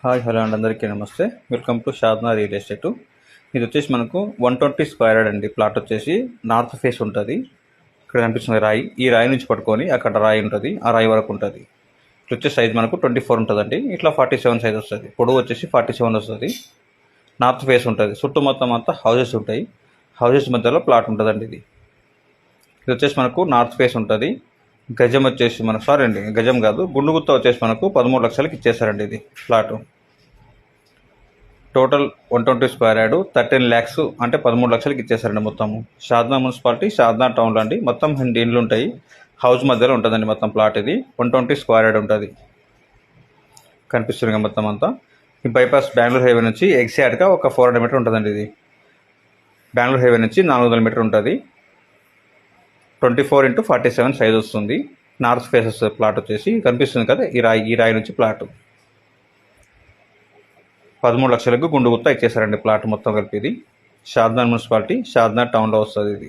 Hi hello అండి, అందరికీ నమస్తే. Welcome to Shadna real estate. ఇది వచ్చేసి మనకు 120 స్క్వేర్ యార్డ్ అండి. ప్లాట్ వచ్చేసి నార్త్ ఫేస్ ఉంటుంది. ఇక్కడ కనిపిస్తుంది రాయి. ఈ రాయి నుంచి పట్టుకొని అక్కడ రాయి ఉంటుంది, ఆ రాయి వరకు ఉంటుంది. ఇట్లా వచ్చే సైజ్ మనకు 24 ఉంటుందండి. ఇట్లా 47 సైజ్ వస్తుంది. పొడవు వచ్చేసి 47 వస్తుంది. నార్త్ ఫేస్ ఉంటుంది. చుట్టూ మొత్తం అంతా హౌజెస్ ఉంటాయి. హౌజెస్ మధ్యలో ప్లాట్ ఉంటుందండి. ఇది వచ్చేసి మనకు నార్త్ ఫేస్ ఉంటుంది. గజం వచ్చేసి మనకు గజం కాదు, గుండు గుత్త వచ్చేసి మనకు 13 లక్షలకి ఇచ్చేసారండి. ఇది plot total 120 square yard 13 lakhs అంటే 13 లక్షలకి ఇచ్చేసారండి మొత్తము. షాద్నా మున్సిపాలిటీ, షాద్నా టౌన్లో అండి. మొత్తం 2 ఇండ్లు ఉంటాయి. హౌస్ మధ్యలో ఉంటుందండి మొత్తం ప్లాట్. ఇది 120 స్క్వేర్ యార్డ్ ఉంటుంది. కనిపిస్తుంది మొత్తం అంతా. ఈ బైపాస్ బెంగళూరు హైవే నుంచి ఎగ్జాక్ట్గా ఒక 400 మీటర్ ఉంటుందండి. ఇది బెంగళూరు హైవే నుంచి 400 మీటర్ ఉంటుంది. 24x47 సైజ్ వస్తుంది. నార్త్ ఫేస్ వస్తుంది ప్లాట్ వచ్చేసి. కనిపిస్తుంది కదా ఈ రాయి నుంచి ప్లాట్ 13 లక్షలకు గుండు గుత్త ఇచ్చేసారండి ప్లాట్ మొత్తం కలిపి. ఇది షాద్నా మున్సిపాలిటీ, షాద్నా టౌన్లో వస్తుంది. ఇది